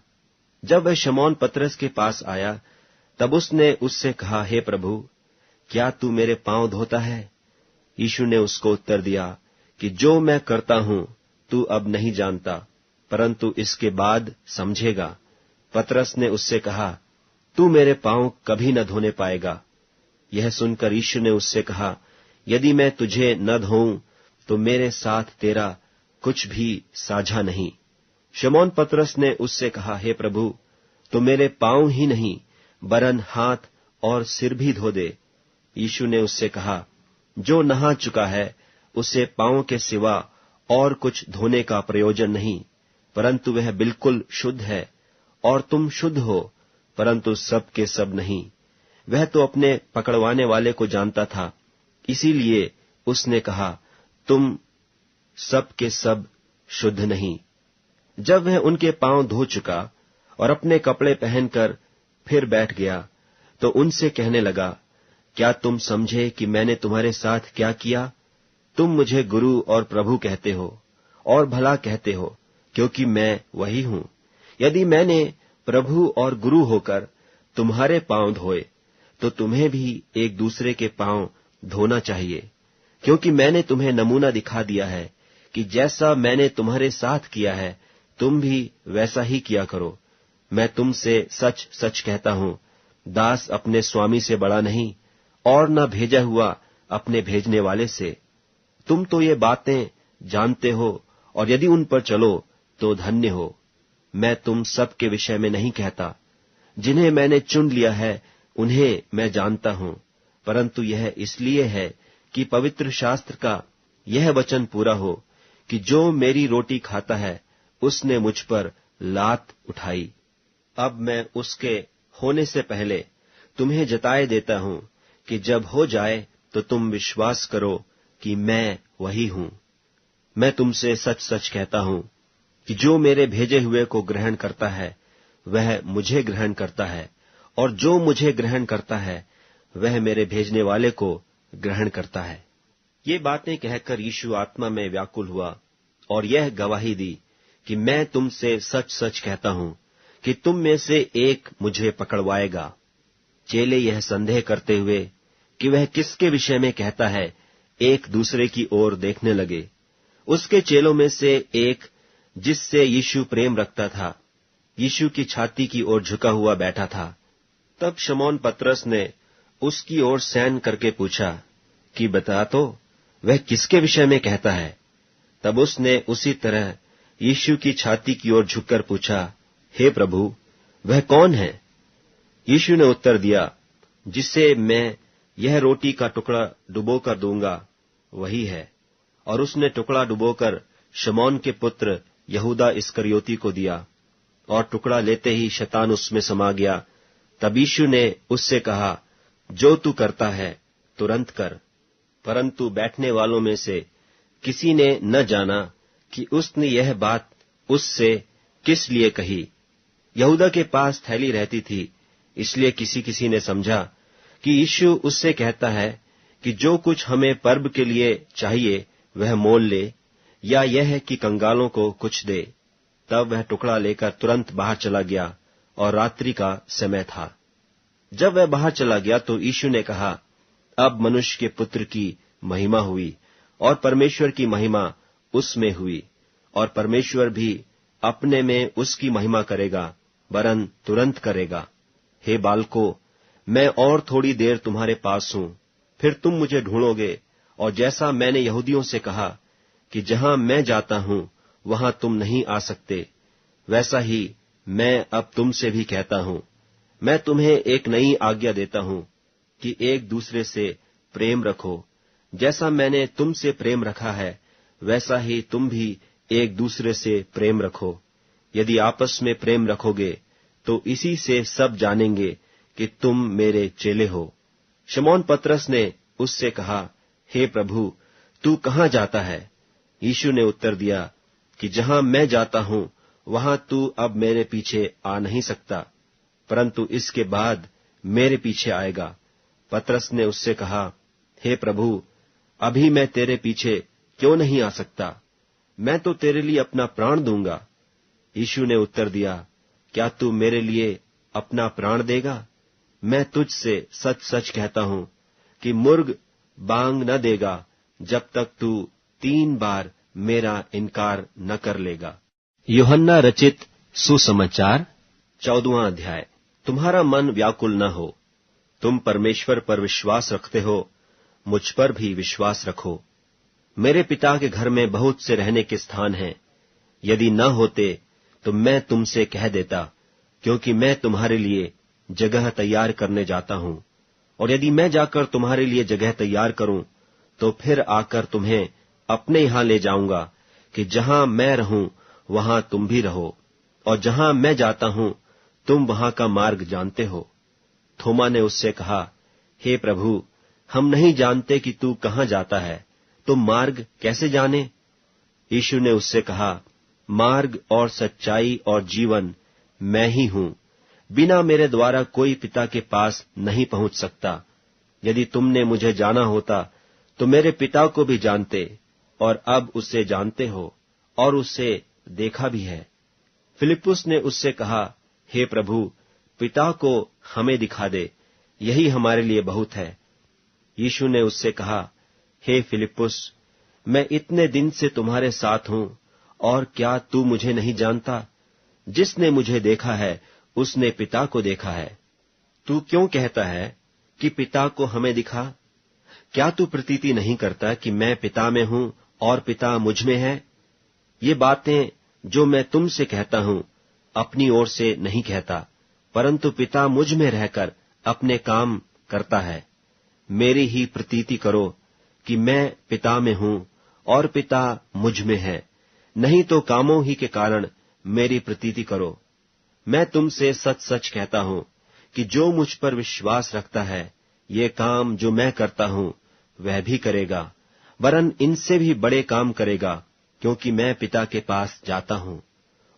[SPEAKER 1] जब वह शमौन पतरस के पास आया तब उसने उससे कहा, हे प्रभु, क्या तू मेरे पांव धोता है? यीशु ने उसको उत्तर दिया कि जो मैं करता हूं तू अब नहीं जानता, परंतु इसके बाद समझेगा। पतरस ने उससे कहा, तू मेरे पांव कभी न धोने पाएगा। यह सुनकर यीशु ने उससे कहा, यदि मैं तुझे न धोऊं तो मेरे साथ तेरा कुछ भी साझा नहीं। शमौन पतरस ने उससे कहा, हे प्रभु, तो मेरे पांव ही नहीं वरन हाथ और सिर भी धो दे। यीशु ने उससे कहा, जो नहा चुका है उसे पांव के सिवा और कुछ धोने का प्रयोजन नहीं, परंतु वह बिल्कुल शुद्ध है। और तुम शुद्ध हो, परंतु सब के सब नहीं। वह तो अपने पकड़वाने वाले को जानता था, इसीलिए उसने कहा, तुम सब के सब शुद्ध नहीं। जब वह उनके पांव धो चुका और अपने कपड़े पहनकर फिर बैठ गया, तो उनसे कहने लगा, क्या तुम समझे कि मैंने तुम्हारे साथ क्या किया? तुम मुझे गुरु और प्रभु कहते हो और भला कहते हो, क्योंकि मैं वही हूं। यदि मैंने प्रभु और गुरु होकर तुम्हारे पांव धोए, तो तुम्हें भी एक दूसरे के पांव धोना चाहिए, क्योंकि मैंने तुम्हें नमूना दिखा दिया है कि जैसा मैंने तुम्हारे साथ किया है तुम भी वैसा ही किया करो। मैं तुमसे सच सच कहता हूं, दास अपने स्वामी से बड़ा नहीं और न भेजा हुआ अपने भेजने वाले से। तुम तो ये बातें जानते हो और यदि उन पर चलो तो धन्य हो। मैं तुम सब के विषय में नहीं कहता, जिन्हें मैंने चुन लिया है उन्हें मैं जानता हूं, परंतु यह इसलिए है कि पवित्र शास्त्र का यह वचन पूरा हो कि जो मेरी रोटी खाता है उसने मुझ पर लात उठाई। अब मैं उसके होने से पहले तुम्हें जताए देता हूं कि जब हो जाए तो तुम विश्वास करो कि मैं वही हूं। मैं तुमसे सच सच कहता हूं कि जो मेरे भेजे हुए को ग्रहण करता है वह मुझे ग्रहण करता है, और जो मुझे ग्रहण करता है वह मेरे भेजने वाले को ग्रहण करता है। ये बातें कहकर यीशु आत्मा में व्याकुल हुआ और यह गवाही दी कि मैं तुमसे सच सच कहता हूं कि तुम में से एक मुझे पकड़वाएगा। चेले यह संदेह करते हुए कि वह किसके विषय में कहता है, एक दूसरे की ओर देखने लगे। उसके चेलों में से एक, जिससे यीशु प्रेम रखता था, यीशु की छाती की ओर झुका हुआ बैठा था। तब शमौन पतरस ने उसकी ओर सैन करके पूछा कि बता तो, वह किसके विषय में कहता है? तब उसने उसी तरह यीशु की छाती की ओर झुककर पूछा, हे प्रभु, वह कौन है? यीशु ने उत्तर दिया, जिसे मैं यह रोटी का टुकड़ा डुबोकर दूंगा, वही है। और उसने टुकड़ा डुबोकर शमौन के पुत्र यहूदा इस्करियोती को दिया, और टुकड़ा लेते ही शैतान उसमें समा गया। तब यीशु ने उससे कहा, जो तू करता है तुरंत कर। परंतु बैठने वालों में से किसी ने न जाना कि उसने यह बात उससे किस लिए कही। यहूदा के पास थैली रहती थी, इसलिए किसी किसी ने समझा कि यीशु उससे कहता है कि जो कुछ हमें पर्व के लिए चाहिए वह मोल ले, या यह है कि कंगालों को कुछ दे। तब वह टुकड़ा लेकर तुरंत बाहर चला गया, और रात्रि का समय था। जब वह बाहर चला गया तो यीशु ने कहा, अब मनुष्य के पुत्र की महिमा हुई, और परमेश्वर की महिमा उसमें हुई, और परमेश्वर भी अपने में उसकी महिमा करेगा, वरन तुरंत करेगा। हे बालकों, मैं और थोड़ी देर तुम्हारे पास हूं, फिर तुम मुझे ढूंढोगे, और जैसा मैंने यहूदियों से कहा कि जहां मैं जाता हूं वहां तुम नहीं आ सकते, वैसा ही मैं अब तुमसे भी कहता हूं। मैं तुम्हें एक नई आज्ञा देता हूं कि एक दूसरे से प्रेम रखो। जैसा मैंने तुमसे प्रेम रखा है, वैसा ही तुम भी एक दूसरे से प्रेम रखो। यदि आपस में प्रेम रखोगे तो इसी से सब जानेंगे कि तुम मेरे चेले हो। शमौन पतरस ने उससे कहा, हे प्रभु, तू कहाँ जाता है? यीशु ने उत्तर दिया कि जहां मैं जाता हूं वहां तू अब मेरे पीछे आ नहीं सकता, परंतु इसके बाद मेरे पीछे आएगा। पतरस ने उससे कहा, हे प्रभु, अभी मैं तेरे पीछे क्यों नहीं आ सकता? मैं तो तेरे लिए अपना प्राण दूंगा। यीशु ने उत्तर दिया, क्या तू मेरे लिए अपना प्राण देगा? मैं तुझसे सच सच कहता हूं कि मुर्ग बांग न देगा जब तक तू 3 बार मेरा इनकार न कर लेगा।
[SPEAKER 2] यूहन्ना रचित सुसमाचार
[SPEAKER 1] 14वां अध्याय। तुम्हारा मन व्याकुल न हो। तुम परमेश्वर पर विश्वास रखते हो, मुझ पर भी विश्वास रखो। मेरे पिता के घर में बहुत से रहने के स्थान हैं। यदि न होते तो मैं तुमसे कह देता, क्योंकि मैं तुम्हारे लिए जगह तैयार करने जाता हूं। और यदि मैं जाकर तुम्हारे लिए जगह तैयार करूं तो फिर आकर तुम्हें अपने यहां ले जाऊंगा, कि जहां मैं रहूं वहां तुम भी रहो। और जहां मैं जाता हूं तुम वहां का मार्ग जानते हो। थोमा ने उससे कहा, हे प्रभु, हम नहीं जानते कि तू कहां जाता है, तो मार्ग कैसे जाने? यीशु ने उससे कहा, मार्ग और सच्चाई और जीवन मैं ही हूं। बिना मेरे द्वारा कोई पिता के पास नहीं पहुंच सकता। यदि तुमने मुझे जाना होता तो मेरे पिता को भी जानते, और अब उसे जानते हो और उसे देखा भी है। फिलिप्पुस ने उससे कहा, हे प्रभु, पिता को हमें दिखा दे, यही हमारे लिए बहुत है। यीशु ने उससे कहा, हे फिलिप्पुस, मैं इतने दिन से तुम्हारे साथ हूं, और क्या तू मुझे नहीं जानता? जिसने मुझे देखा है उसने पिता को देखा है। तू क्यों कहता है कि पिता को हमें दिखा? क्या तू प्रतीति नहीं करता कि मैं पिता में हूं और पिता मुझ में है? ये बातें जो मैं तुमसे कहता हूं अपनी ओर से नहीं कहता, परंतु पिता मुझ में रहकर अपने काम करता है। मेरी ही प्रतीति करो कि मैं पिता में हूं और पिता मुझ में है, नहीं तो कामों ही के कारण मेरी प्रतीति करो। मैं तुमसे सच सच कहता हूं कि जो मुझ पर विश्वास रखता है, ये काम जो मैं करता हूं वह भी करेगा, वरन इनसे भी बड़े काम करेगा, क्योंकि मैं पिता के पास जाता हूं।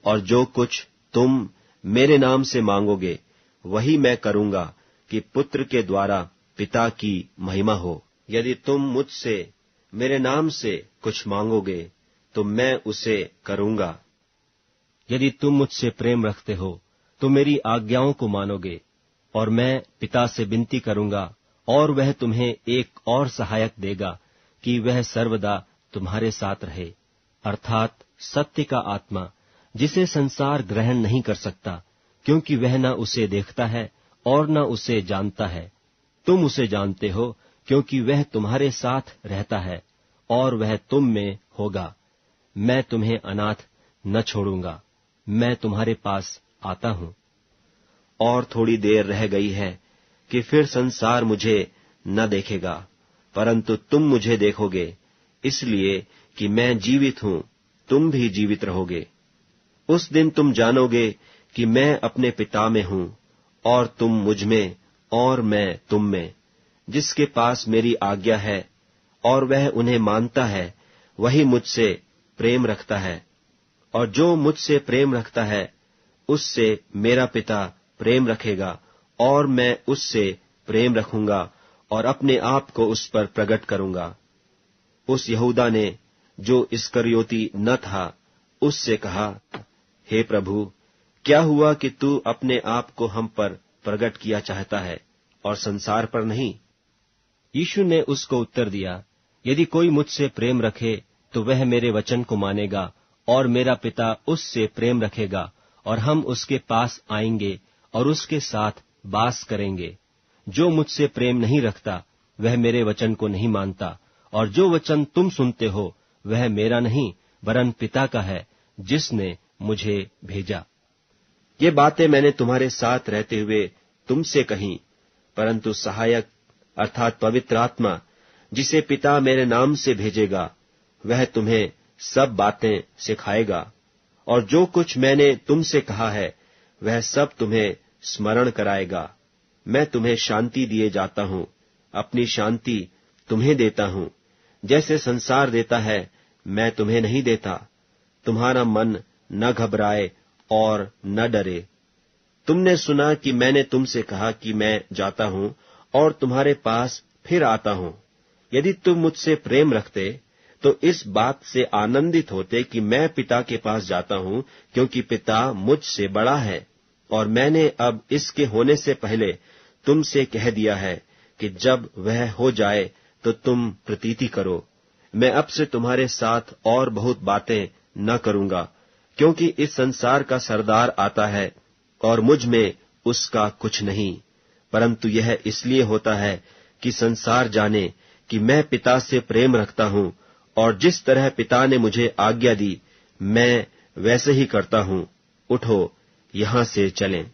[SPEAKER 1] और जो कुछ तुम मेरे नाम से मांगोगे वही मैं करूंगा, कि पुत्र के द्वारा पिता की महिमा हो। यदि तुम मुझसे मेरे नाम से कुछ मांगोगे तो मैं उसे करूंगा।
[SPEAKER 2] यदि तुम मुझसे प्रेम रखते हो तो मेरी आज्ञाओं को मानोगे। और मैं पिता से विनती करूंगा, और वह तुम्हें एक और सहायक देगा, कि वह सर्वदा तुम्हारे साथ रहे, अर्थात सत्य का आत्मा, जिसे संसार ग्रहण नहीं कर सकता, क्योंकि वह न उसे देखता है और न उसे जानता है। तुम उसे जानते हो, क्योंकि वह तुम्हारे साथ रहता है और वह तुम में होगा। मैं तुम्हें अनाथ न छोड़ूंगा, मैं तुम्हारे पास आता हूं।
[SPEAKER 1] और थोड़ी देर रह गई है कि फिर संसार मुझे न देखेगा, परंतु तुम मुझे देखोगे, इसलिए कि मैं जीवित हूं, तुम भी जीवित रहोगे। उस दिन तुम जानोगे कि मैं अपने पिता में हूं, और तुम मुझ में और मैं तुम में। जिसके पास मेरी आज्ञा है और वह उन्हें मानता है, वही मुझसे प्रेम रखता है, और जो मुझसे प्रेम रखता है उससे मेरा पिता प्रेम रखेगा, और मैं उससे प्रेम रखूंगा और अपने आप को उस पर प्रकट करूंगा। उस यहूदा ने, जो इस्करियोती न था, उससे कहा, हे प्रभु, क्या हुआ कि तू अपने आप को हम पर प्रकट किया चाहता है और संसार पर नहीं?
[SPEAKER 2] यीशु ने उसको उत्तर दिया, यदि कोई मुझसे प्रेम रखे तो वह मेरे वचन को मानेगा, और मेरा पिता उससे प्रेम रखेगा, और हम उसके पास आएंगे और उसके साथ वास करेंगे। जो मुझसे प्रेम नहीं रखता वह मेरे वचन को नहीं मानता, और जो वचन तुम सुनते हो वह मेरा नहीं वरन पिता का है, जिसने मुझे भेजा।
[SPEAKER 1] ये बातें मैंने तुम्हारे साथ रहते हुए तुमसे कहीं, परंतु सहायक अर्थात पवित्र आत्मा, जिसे पिता मेरे नाम से भेजेगा, वह तुम्हें सब बातें सिखाएगा, और जो कुछ मैंने तुमसे कहा है वह सब तुम्हें स्मरण कराएगा। मैं तुम्हें शांति दिए जाता हूं, अपनी शांति तुम्हें देता हूं। जैसे संसार देता है मैं तुम्हें नहीं देता। तुम्हारा मन न घबराए और न डरे। तुमने सुना कि मैंने तुमसे कहा कि मैं जाता हूं और तुम्हारे पास फिर आता हूं। यदि तुम मुझसे प्रेम रखते तो इस बात से आनंदित होते कि मैं पिता के पास जाता हूं, क्योंकि पिता मुझसे बड़ा है। और मैंने अब इसके होने से पहले तुमसे कह दिया है कि जब वह हो जाए तो तुम प्रतीति करो। मैं अब से तुम्हारे साथ और बहुत बातें न करूंगा, क्योंकि इस संसार का सरदार आता है और मुझ में उसका कुछ नहीं, परंतु यह इसलिए होता है कि संसार जाने कि मैं पिता से प्रेम रखता हूं, और जिस तरह पिता ने मुझे आज्ञा दी मैं वैसे ही करता हूं। उठो, यहां से चलें।